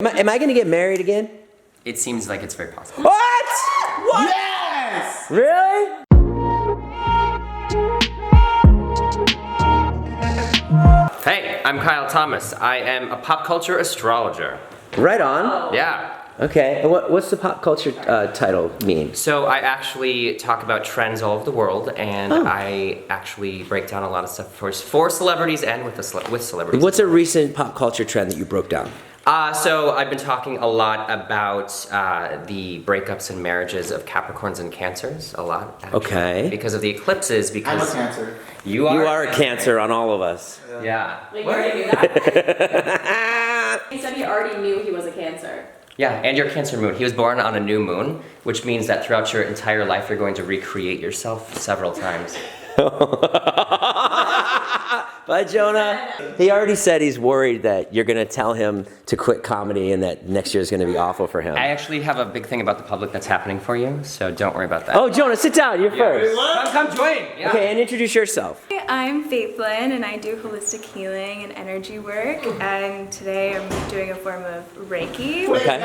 Am I gonna get married again? It seems like it's very possible. What? What? Yes! Really? Hey, I'm Kyle Thomas. I am a pop culture astrologer. Right on. Yeah. Okay, and what's the pop culture title mean? So I actually talk about trends all over the world, and I actually break down a lot of stuff for celebrities and with celebrities. What's a recent pop culture trend that you broke down? So I've been talking a lot about the breakups and marriages of Capricorns and Cancers, a lot, actually. Okay. Because of the eclipses, because... I'm a Cancer. You You are a Cancer on all of us. Yeah. Like, you already knew that? He said he already knew he was a Cancer. Yeah, and your Cancer moon. He was born on a new moon, which means that throughout your entire life, you're going to recreate yourself several times. Bye, Jonah. He already said he's worried that you're gonna tell him to quit comedy and that next year is gonna be awful for him. I actually have a big thing about the public that's happening for you, so don't worry about that. Oh, Jonah, sit down. You're first. Come join. Yeah. Okay, and introduce yourself. I'm Faithlyn and I do holistic healing and energy work, and today I'm doing a form of Reiki. Okay.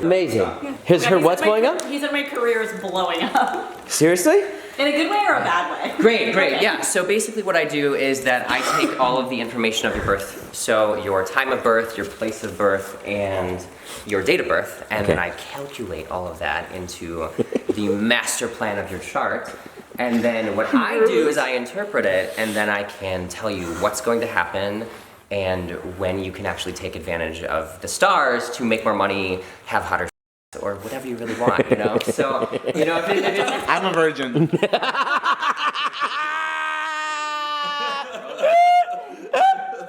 Amazing. Here's her. What's going on? He said my career is blowing up. Seriously? In a good way or a bad way? Great. Okay. Yeah, so basically what I do is that I take all of the information of your birth, so your time of birth, your place of birth, and your date of birth, and then I calculate all of that into the master plan of your chart. And then what I do is I interpret it, and then I can tell you what's going to happen and when you can actually take advantage of the stars to make more money, have hotter or whatever you really want, you know? So, you know, if it's... I'm a virgin.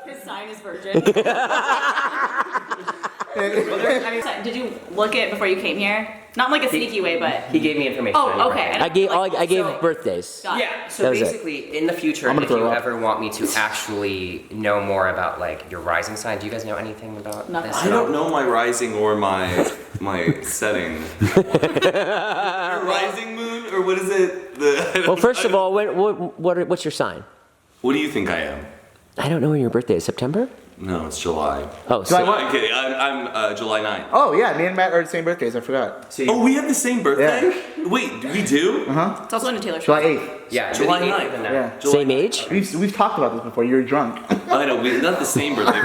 His sign is virgin. Did you look it before you came here? Not in like a sneaky way, but... He gave me information. Oh, okay. I gave birthdays. Got it. Yeah, so That was it. basically, in the future, I'm gonna if you throw up. ever want me to actually know more about like your rising sign, do you guys know anything about Nothing. this? I don't know my rising or my setting. Your rising moon, or what is it? Well, first of all, what's your sign? What do you think I am? I don't know when your birthday is. September? No, it's July. Oh, July so, what? I'm kidding. I'm July 9th. Oh yeah, me and Matt are the same birthdays. I forgot. Oh, we have the same birthday? Wait, we do? It's also in a Taylor July Swift. 8th. Yeah, July you're the 9th. eighth of them. Yeah. same age? We've talked about this before. You were drunk. I know, we're not the same birthday.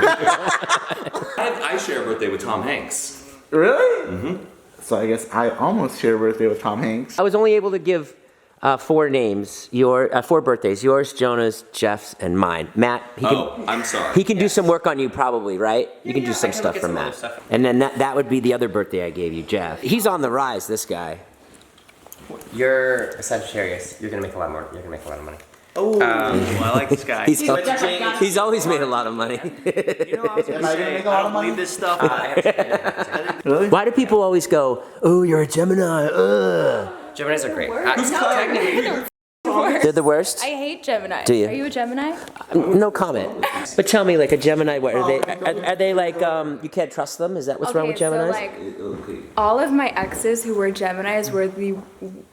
I share a birthday with Tom Hanks. Really? Mm-hmm. So I guess I almost share a birthday with Tom Hanks. I was only able to give 4 names, 4 birthdays, yours, Jonah's, Jeff's, and mine. Matt, I'm sorry. he can do some work on you probably, right? You can do I some can stuff get for some Matt. other stuff. And then that would be the other birthday I gave you, Jeff. He's on the rise, this guy. You're a Sagittarius. You're gonna make a lot more. You're gonna make a lot of money. Oh, I like this guy. He's always made a lot of money. You know, I was Am gonna I gonna say, make a I lot don't of money? believe this stuff. Really? Why do people always go, oh, you're a Gemini, ugh? Geminis are great. Technically, They're the worst? I hate Gemini. Do you? Are you a Gemini? No comment. But tell me, like a Gemini, what are they? Are they like you can't trust them? Is that what's wrong with Geminis? So like, all of my exes who were Geminis were the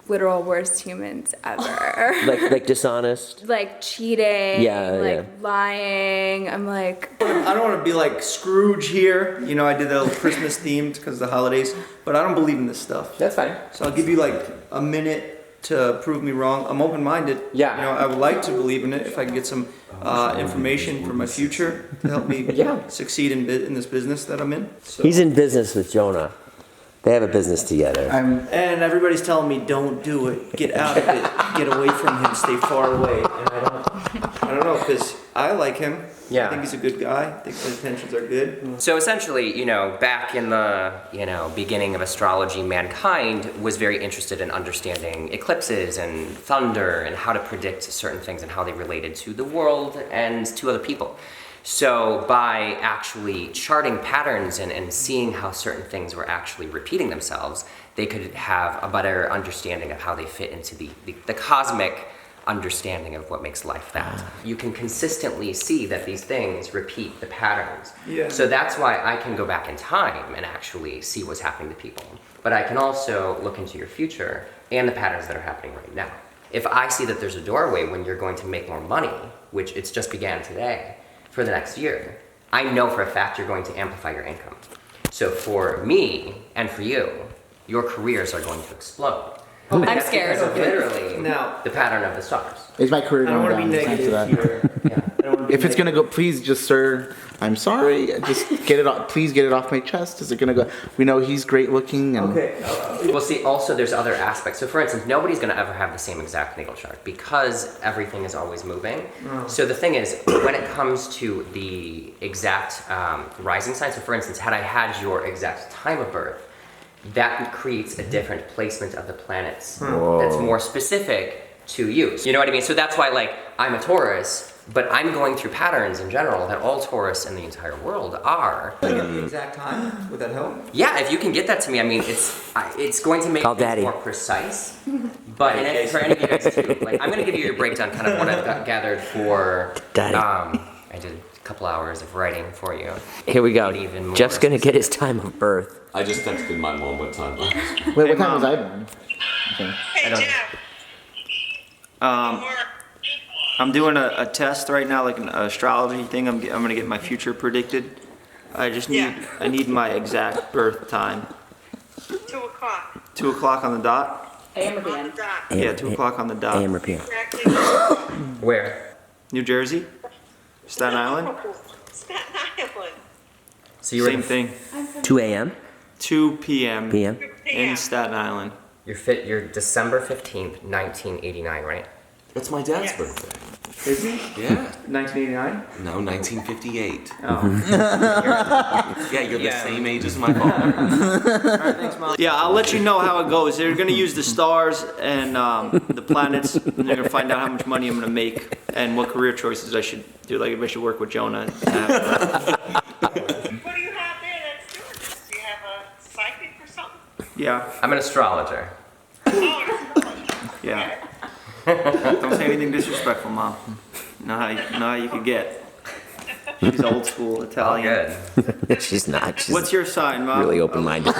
literal worst humans ever. like dishonest. Like cheating, Yeah. lying. I'm like, I don't want to be like Scrooge here. You know, I did the Christmas themed because of the holidays, but I don't believe in this stuff. That's fine. So I'll give you like a minute to prove me wrong. I'm open-minded. Yeah. You know, I would like to believe in it if I can get some information for my future to help me succeed in this business that I'm in. So. He's in business with Jonah. They have a business together. And everybody's telling me, don't do it. Get out of it. Get away from him. Stay far away. And I don't know, because I like him. Yeah. I think he's a good guy. I think his intentions are good. So essentially, you know, back in the, beginning of astrology, mankind was very interested in understanding eclipses and thunder and how to predict certain things and how they related to the world and to other people. So by actually charting patterns and seeing how certain things were actually repeating themselves, they could have a better understanding of how they fit into the cosmic understanding of what makes life that. You can consistently see that these things repeat the patterns. Yeah. So that's why I can go back in time and actually see what's happening to people. But I can also look into your future and the patterns that are happening right now. If I see that there's a doorway when you're going to make more money, which it's just began today, for the next year, I know for a fact you're going to amplify your income. So for me and for you, your careers are going to explode. I'm That's scared. because of literally Now- the pattern of the stars. Is my career I don't going want to be down? Thanks for negative that. here. I don't wanna be If it's gonna negative. go, please just, sir, I'm sorry. Just get it off. Please get it off my chest. Is it gonna go? We know he's great looking, and Okay. Well, see, also there's other aspects. So, for instance, nobody's going to ever have the same exact natal chart because everything is always moving. So the thing is, when it comes to the exact rising sign, so for instance, had I had your exact time of birth, that creates a different placement of the planets that's more specific to you. You know what I mean? So that's why, like, I'm a Taurus, but I'm going through patterns in general that all Taurus in the entire world are. Can I get the exact time? Would that help? Yeah, if you can get that to me, I mean, it's going to make Call things Daddy. more precise. But and for any of you guys too, like I'm going to give you your breakdown, kind of what I've gathered for. Daddy. I did a couple hours of writing for you. Here we go. Even more Jeff's gonna get his time of birth. I just texted my mom what time. wait, what time was I born? Okay. Hey, Jeff. I'm doing a test right now, like an astrology thing. I'm gonna get my future predicted. I just need I need my exact birth time. 2 o'clock. 2 o'clock on the dot. AM or On PM? the dot. Yeah, 2 o'clock on the dot. AM or PM? Exactly. Where? New Jersey, Staten Island. Staten Island. So you were Same thing. 2 a.m. 2 p.m. PM. in Staten Island. You're December 15th, 1989, right? That's my dad's Yes. birthday. Is he? Yeah. 1989. No, 1958. Oh. Yeah, you're the Yeah. same age as my father. Yeah, I'll let you know how it goes. They're gonna use the stars and the planets, and they're gonna find out how much money I'm gonna make and what career choices I should do. Like if I should work with Jonah. What do you have there that's doing this? Do you have a psychic or something? Yeah, I'm an astrologer. Oh, it's yeah. Don't say anything disrespectful, Mom. Know how you could get. She's old school All Italian. good. She's not. She's What's your sign, Mom? really open-minded.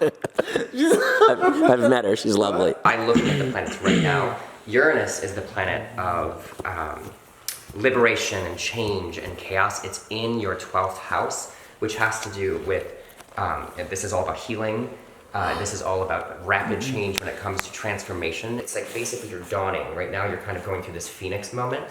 I've met her. She's lovely. I'm looking at the planets right now. Uranus is the planet of liberation and change and chaos. It's in your 12th house, which has to do with, this is all about healing. This is all about rapid change when it comes to transformation. It's like basically you're dawning. Right now you're kind of going through this phoenix moment.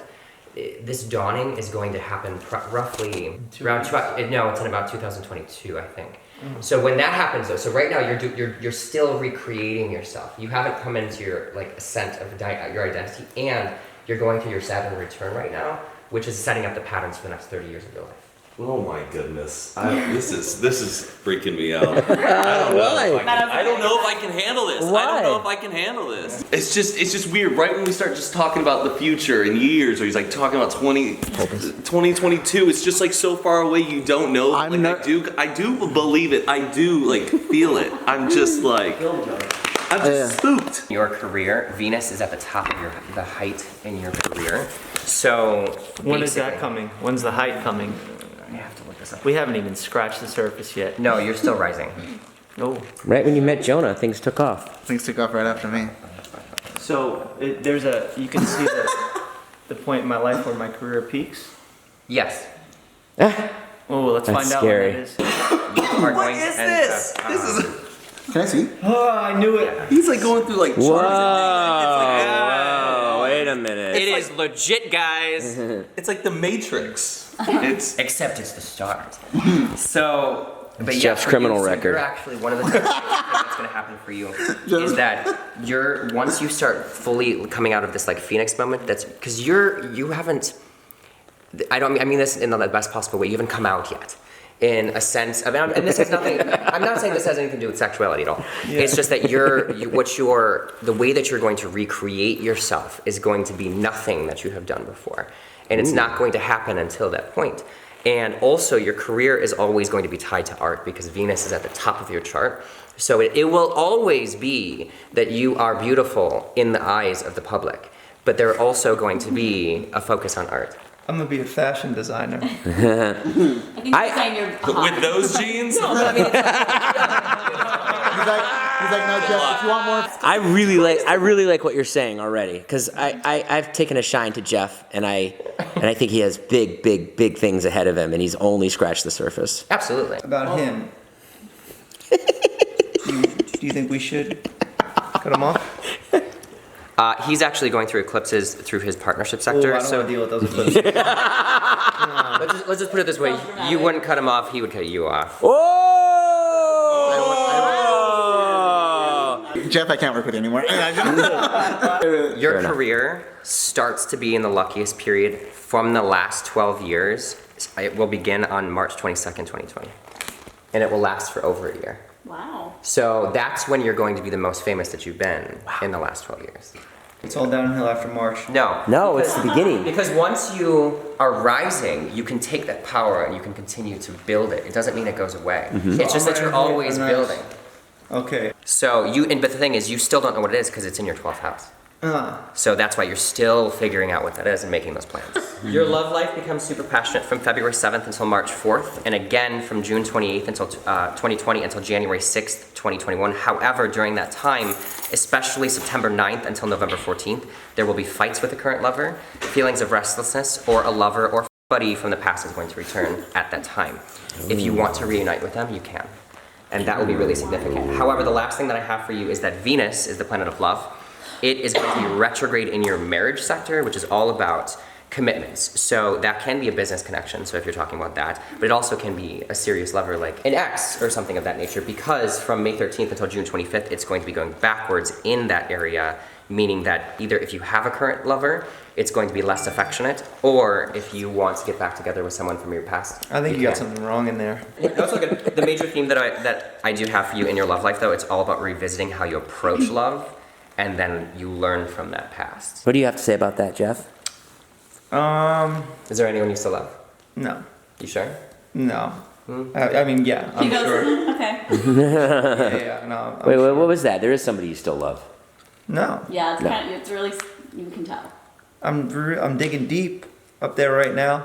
This dawning is going to happen roughly around, no, it's in about 2022, I think. So when that happens though, so right now you're still recreating yourself. You haven't come into your like ascent of your identity, and you're going through your Saturn return right now, which is setting up the patterns for the next 30 years of your life. Oh my goodness. This is freaking me out. I don't know if I can handle this. I Why? don't know if I can handle this. It's just weird. Right when we start just talking about the future and years, or he's like talking about 2022, it's just like so far away you don't know. I'm Like, not- I do believe it. I do like feel it. I'm just like I'm just spooked. Your career, Venus is at the top of the height in your career. So When is that basically- coming? When's the height coming? I have to look this up. We haven't even scratched the surface yet. No, you're still rising. No. Right when you met Jonah, things took off. Things took off right after me. So you can see the point in my life where my career peaks. Yes. Oh, let's That's find scary. out what What is this? This is Can I see? it is. Oh, I knew it. he's like going through like charts. Whoa, wait a minute. It is legit, guys. It's like the Matrix. It's Except it's the start. So, but yeah, Jeff's for criminal you, so record. You're actually one of the things that's going to happen for you is that once you start fully coming out of this like Phoenix moment. That's because you haven't. I mean this in the best possible way. You haven't come out yet. In a sense of, and this has nothing. I'm not saying this has anything to do with sexuality at all. It's just that the way that you're going to recreate yourself is going to be nothing that you have done before, and it's not going to happen until that point. And also, your career is always going to be tied to art because Venus is at the top of your chart. So it will always be that you are beautiful in the eyes of the public, but there's also going to be a focus on art. I'm gonna be a fashion designer. I think you're saying you're hot. with those jeans. He's he's like, no, Jeff, if you want more. I really like what you're saying already, because I've taken a shine to Jeff, and I think he has big things ahead of him, and he's only scratched the surface. Absolutely. About him. Do you think we should cut him off? He's actually going through eclipses through his partnership Oh, sector. I don't want to deal with those eclipses. Let's just put it this way: you wouldn't cut him off; he would cut you off. Jeff, I can't work with you anymore. Your career starts to be in the luckiest period from the last 12 years. It will begin on March 22nd, 2020, and it will last for over a year. Wow. So that's when you're going to be the most famous that you've been in the last 12 years. It's all downhill after March. No, it's the beginning. Because once you are rising, you can take that power and you can continue to build it. It doesn't mean it goes away. It's just that you're always building. Okay. So but the thing is, you still don't know what it is because it's in your 12th house. So that's why you're still figuring out what that is and making those plans. Your love life becomes super passionate from February 7th until March 4th, and again from June 28th until 2020 until January 6th, 2021. However, during that time, especially September 9th until November 14th, there will be fights with the current lover, feelings of restlessness, or a lover or buddy from the past is going to return at that time. If you want to reunite with them, you can. And that will be really significant. However, the last thing that I have for you is that Venus is the planet of love. It is going to be retrograde in your marriage sector, which is all about commitments. So that can be a business connection, so if you're talking about that, but it also can be a serious lover like an ex or something of that nature, because from May 13th until June 25th, it's going to be going backwards in that area, meaning that either if you have a current lover, it's going to be less affectionate, or if you want to get back together with someone from your past. I think you got something wrong in there. That's all good. The major theme that I do have for you in your love life, though, it's all about revisiting how you approach love, and then you learn from that past. What do you have to say about that, Jeff? Is there anyone you still love? No. You sure? No. I mean, yeah, I'm He goes, sure. okay. Yeah, no. I'm Wait, sure. what was that? There is somebody you still love. No. Yeah, it's No. kind of, it's really, you can tell. I'm digging deep up there right now.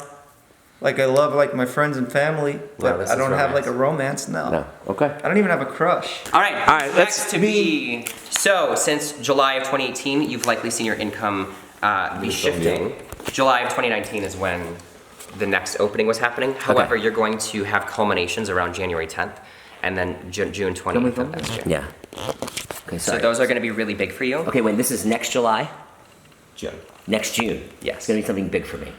Like I love like my friends and family, but this I is don't have like romance. a romance. No. No. Okay. I don't even have a crush. All right, let's next to be. So, since July of 2018, you've likely seen your income be shifting. July of 2019 is when the next opening was happening. However, you're going to have culminations around January 10th, and then June 20th of next year. Yeah. Okay, So sorry. those are going to be really big for you. Okay, wait, this is next July? June. Next June? Yes. It's going to be something big for me.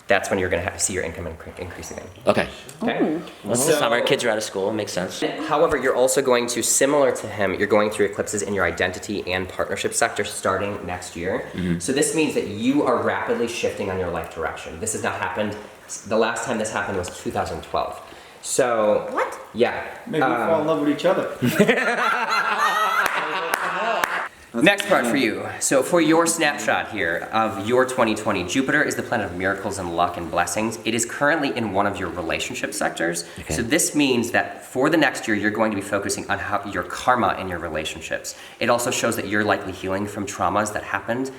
That's when you're going to see your income increase again. Okay. Okay. Well, it's the summer, kids are out of school, makes sense. However, you're also going to, similar to him, you're going through eclipses in your identity and partnership sector starting next year. So this means that you are rapidly shifting on your life direction. This has not happened. The last time this happened was 2012. So. What? Yeah. Maybe we fall in love with each other. Next part for you. So for your snapshot here of your 2020, Jupiter is the planet of miracles and luck and blessings. It is currently in one of your relationship sectors. Okay. So this means that for the next year, you're going to be focusing on how your karma in your relationships. It also shows that you're likely healing from traumas that happened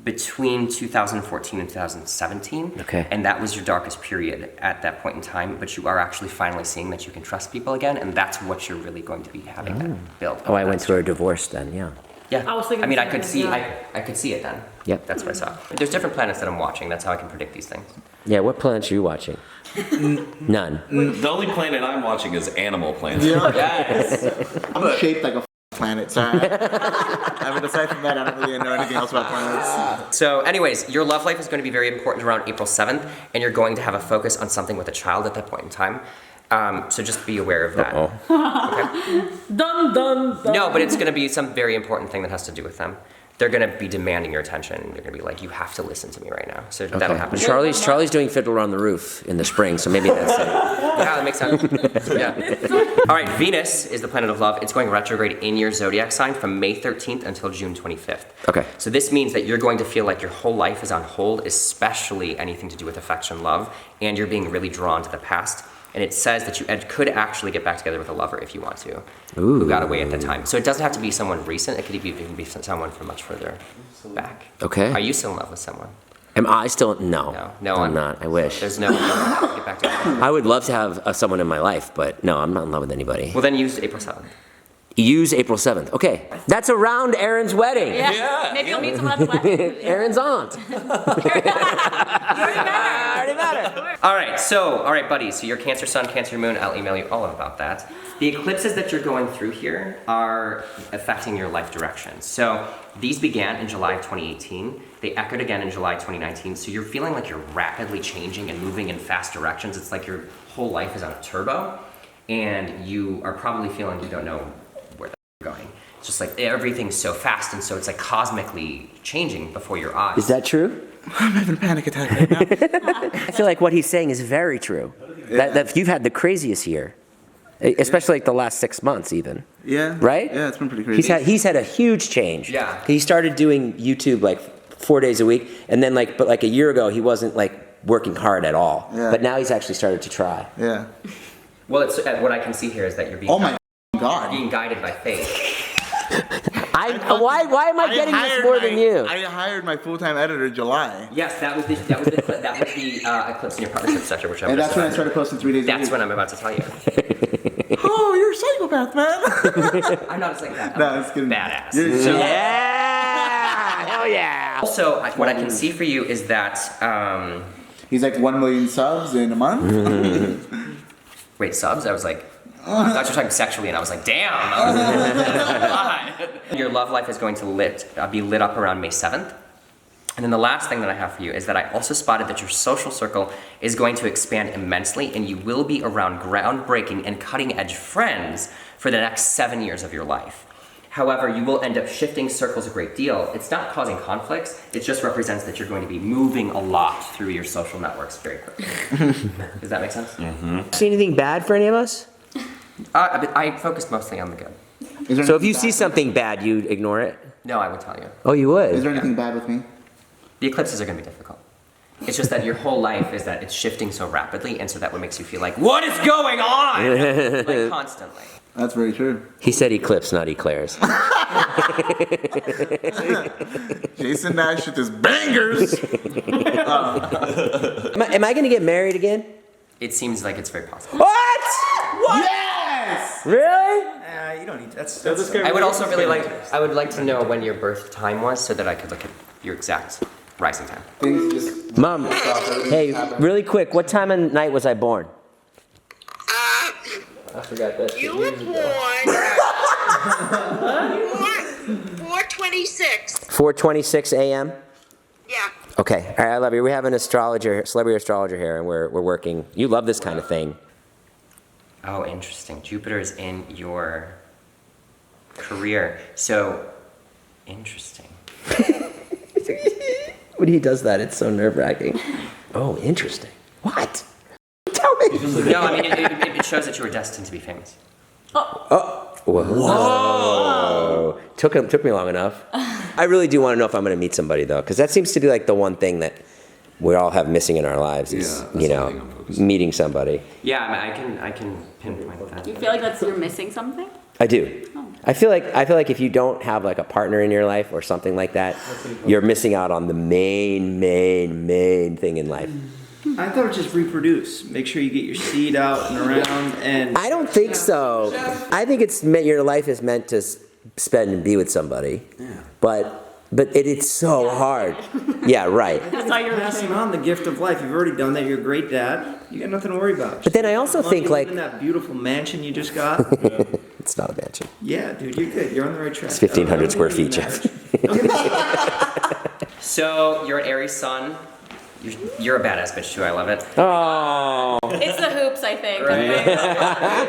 between 2014 and 2017. Okay. And that was your darkest period at that point in time, but you are actually finally seeing that you can trust people again, and that's what you're really going to be having that build. Oh, I went through a divorce then, yeah. Yeah. I was thinking I mean, the I same could thing, see, yeah. I could see it then. Yep. That's what I saw. There's different planets that I'm watching. That's how I can predict these things. Yeah, what planets are you watching? None. The only planet I'm watching is Animal Planet. Yes. I'm shaped like a planet, so I mean, aside from that, I don't really know anything else about planets. So, anyways, your love life is going to be very important around April 7th, and you're going to have a focus on something with a child at that point in time. So just be aware of that. Okay? Dun, dun, dun. No, but it's going to be some very important thing that has to do with them. They're going to be demanding your attention. They're going to be like, you have to listen to me right now. So that'll happen. Charlie's doing Fiddler on the Roof in the spring, so maybe that's it. Yeah, that makes sense. Yeah. All right, Venus is the planet of love. It's going retrograde in your zodiac sign from May 13th until June 25th. Okay. So this means that you're going to feel like your whole life is on hold, especially anything to do with affection, love, and you're being really drawn to the past. And it says that you could actually get back together with a lover if you want to, who got away at the time. So it doesn't have to be someone recent. It could even be someone from much further back. Okay. Are you still in love with someone? Am I still? No. No I'm one. not. I wish. There's no one to get back together. I would love to have someone in my life, but no, I'm not in love with anybody. Well, then use April 7th. Use April 7th. Okay. That's around Aaron's wedding. Yeah. Maybe you'll meet someone at the wedding. Aaron's aunt. You already met her. All right, buddies. So your Cancer Sun, Cancer Moon. I'll email you all about that. The eclipses that you're going through here are affecting your life direction. So these began in July of 2018. They echoed again in July 2019. So you're feeling like you're rapidly changing and moving in fast directions. It's like your whole life is on a turbo, and you are probably feeling you don't know where you're going. It's just like everything's so fast, and so it's like cosmically changing before your eyes. Is that true? I'm having a panic attack right now. I feel like what he's saying is very true. That you've had the craziest year, especially like the last 6 months, even. Yeah. Right? Yeah, it's been pretty crazy. He's had a huge change. Yeah. He started doing YouTube like 4 days a week, and then but a year ago he wasn't like working hard at all. Yeah. But now he's actually started to try. Yeah. Well, it's what I can see here is that you're being Oh my God. being guided by faith. Why am I getting this more than you? I hired my full-time editor in July. Yes, that was the eclipse in your partnership sector, which I'm. And just that's when I about- started posting 3 days a That's week. when I'm about to tell you. Oh, you're a psychopath, man. I'm not a psychopath. No, it's kidding. Badass. You're- So- Yeah! Hell yeah! Also, what I can see for you is that. He's like 1 million subs in a month. Wait, subs? I was like. I thought you were talking sexually, and I was like, damn. That was your love life is going to be lit up around May 7th. And then the last thing that I have for you is that I also spotted that your social circle is going to expand immensely, and you will be around groundbreaking and cutting-edge friends for the next 7 years of your life. However, you will end up shifting circles a great deal. It's not causing conflicts. It just represents that you're going to be moving a lot through your social networks very quickly. Does that make sense? See anything bad for any of us? I focused mostly on the good. Is there So if anything you bad see with something bad, you'd ignore it? No, I would tell you. Oh, you me? Is would? there anything bad with me? The eclipses are going to be difficult. It's just that your whole life is that it's shifting so rapidly, and so that what makes you feel like, what is going on? Like constantly. That's very true. He said eclipse, not eclairs. Jason Nash with his bangers. Am I going to get married again? It seems like it's very possible. What? Yes! Really? You don't need that's I would also really like to know when your birth time was so that I could look at your exact rising time. Things just Mom, hey, really quick, what time of night was I born? I forgot that. You were born 4/26. 4:26 a.m.? Yeah. Okay, all right, I love you. We have an celebrity astrologer here, and we're working. You love this kind of thing. Oh, interesting. Jupiter is in your career. So, interesting. When he does that, it's so nerve-wracking. Oh, interesting. What? Tell me. No, I mean, it shows that you were destined to be famous. Whoa. Took me long enough. I really do want to know if I'm going to meet somebody, though, because that seems to be like the one thing that we all have missing in our lives is, meeting somebody. Yeah, I mean, I can pinpoint that. Do you feel like you're missing something? I do. I feel like if you don't have like a partner in your life or something like that, you're missing out on the main thing in life. I thought it was just reproduce. Make sure you get your seed out and around and I don't think so. I think your life is meant to spend and be with somebody. Yeah. But it's so hard. Yeah, right. That's all you're passing missing. on the gift of life. You've already done that. You're a great dad. You got nothing to worry about. But then I also think You live like in that beautiful mansion you just got. it's not a mansion. Yeah, dude, you're good. You're on the right track. It's 1,500 square feet, Jeff. Jeff. So, you're an Aries sun. You're a badass bitch too, I love it. Oh. It's the hoops, I think.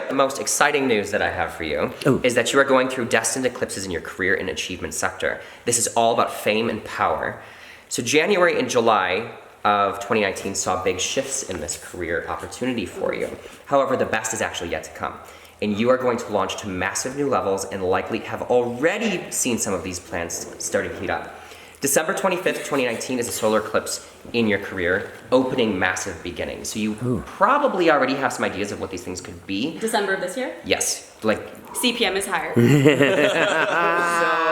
The most exciting news that I have for you is that you are going through destined eclipses in your career and achievement sector. This is all about fame and power. So January and July of 2019 saw big shifts in this career opportunity for you. However, the best is actually yet to come. And you are going to launch to massive new levels and likely have already seen some of these plans starting to heat up. December 25th, 2019 is a solar eclipse in your career, opening massive beginnings. So you probably already have some ideas of what these things could be. December of this year? Yes, like CPM is higher.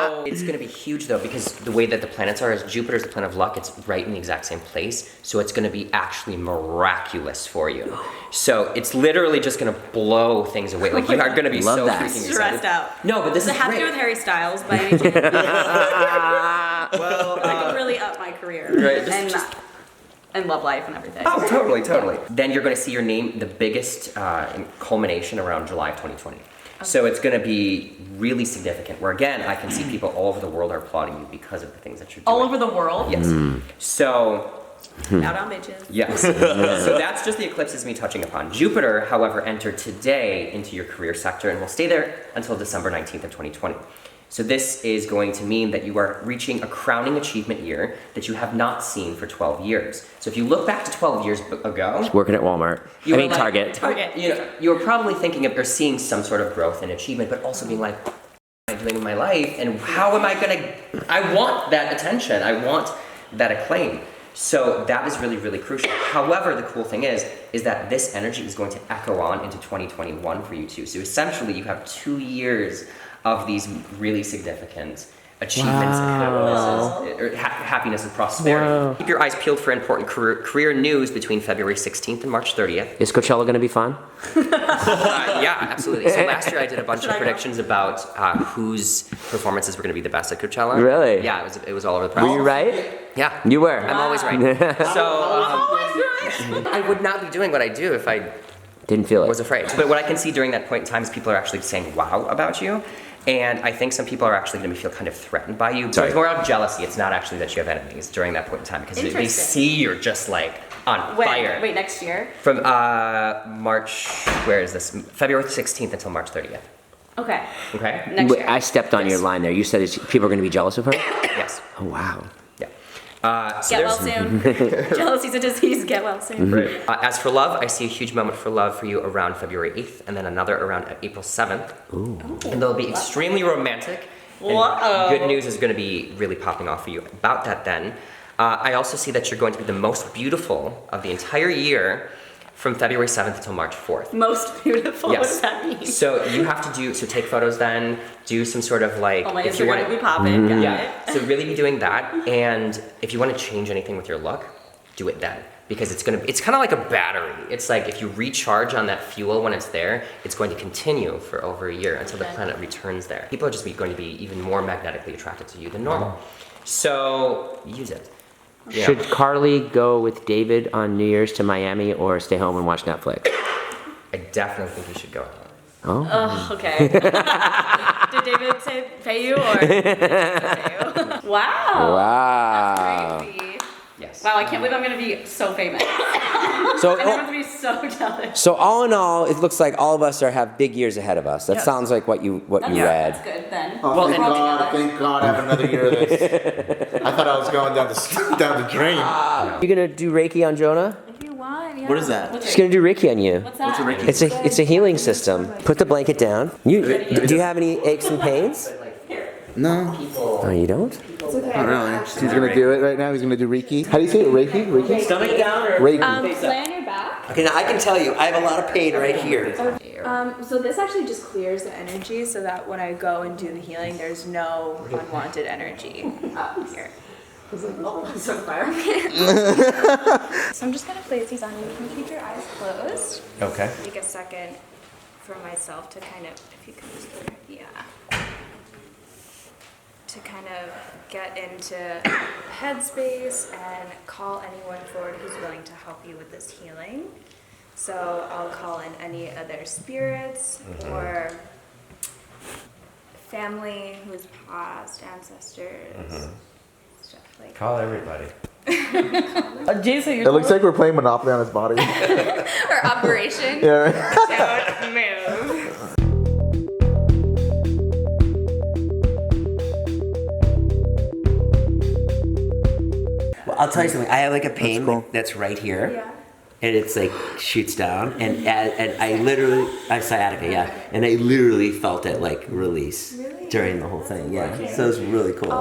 So it's going to be huge though, because the way that the planets are is Jupiter's the planet of luck. It's right in the exact same place. So it's going to be actually miraculous for you. So it's literally just going to blow things away. Like you are going to be Love so that. freaking Stressed excited. out. No, but this Does is it have to great. do with Harry Styles by any chance? Well, I could really up my career Right, and love life and everything. Oh, totally, totally. Then you're going to see your name, the biggest culmination around July of 2020. So it's going to be really significant. Where again, I can see people all over the world are applauding you because of the things that you're doing. All over the world? Yes. So Out on bitches. yes. So that's just the eclipses me touching upon. Jupiter, however, entered today into your career sector and will stay there until December 19th of 2020. So this is going to mean that you are reaching a crowning achievement year that you have not seen for 12 years. So if you look back to 12 years ago, Working at Walmart. you I were mean, like- Target. you were probably thinking of or seeing some sort of growth and achievement, but also being like, what am I doing with my life? And how am I I want that attention. I want that acclaim. So that is really, really crucial. However, the cool thing is that this energy is going to echo on into 2021 for you too. So essentially you have 2 years of these really significant achievements and happiness and prosperity. Wow. Keep your eyes peeled for important career news between February 16th and March 30th. Is Coachella going to be fun? Yeah, absolutely. So last year I did a bunch Should of I go? predictions about whose performances were going to be the best at Coachella. Really? Yeah, it was all over the press. Were you right? Yeah. You were. I'm always right. So I would not be doing what I do if I Didn't feel it. was afraid. But what I can see during that point in time is people are actually saying wow about you. And I think some people are actually going to feel kind of threatened by you. So Sorry. it's more out of jealousy. It's not actually that you have enemies during that point in time because they Interesting. see you're just like on When? fire. Wait, next year? From March, where is this? February 16th until March 30th. Okay. Okay? Next Wait, year. I stepped on your line there. You said people are going to be jealous of her? Yes. Oh, wow. Yeah. So Get well there's- soon. Jealousy's a disease. Get well soon. As for love, I see a huge moment for love for you around February 8th and then another around April 7th. Ooh. And they'll be extremely romantic. And Whoa. good news is going to be really popping off for you about that then. I also see that you're going to be the most beautiful of the entire year from February 7th until March 4th. Most beautiful. What does Yes. that mean? So you have to take photos then, do some sort of like, Oh, my if you Instagram want will be popping. Got yeah, it. so really be doing that, and if you want to change anything with your look, do it then. Because it's kind of like a battery. It's like if you recharge on that fuel when it's there, it's going to continue for over a year until the planet returns there. People are just going to be even more magnetically attracted to you than normal. So use it. Yeah. Should Carly go with David on New Year's to Miami or stay home and watch Netflix? I definitely think you should go. Oh. Oh, okay. Did David say pay you or pay you? Wow. Wow. That's crazy. Yes. Wow, I can't believe I'm gonna be so famous. So, And everyone's gonna be so jealous. so all in all, it looks like all of us have big years ahead of us. That sounds like what you That's read. good then. Oh, Well, thank and- God, thank God, I have another year of this. I thought I was going down the drain. You gonna do Reiki on Jonah? If you want, yeah. What is that? She's gonna do Reiki on you. What's that? It's a healing system. Put the blanket down. Do you have any aches and pains? No, Oh, you don't? not really. He's gonna do it right now. He's gonna do Reiki. How do you say it? Reiki? Reiki? Stomach down or? Reiki. Lay on your back. Okay, now I can tell you, I have a lot of pain right here. So this actually just clears the energy so that when I go and do the healing, there's no unwanted energy up here. So far. So I'm just gonna place these on you. You can keep your eyes closed. Okay. Take a second for myself to kind of, if you can just go, yeah. To kind of get into headspace and call anyone forward who's willing to help you with this healing. So I'll call in any other spirits or family who's passed, ancestors, stuff like Call everybody. Jason, It looks like we're playing Monopoly on his body. that. Or operation. Yeah, right. Don't move. Well, I'll tell you something. I have like a pain cool. that's right here. Yeah. And it's like shoots down, and I literally, I have sciatica, yeah, and I literally felt it like release Really? during the whole thing, yeah. So it was really cool.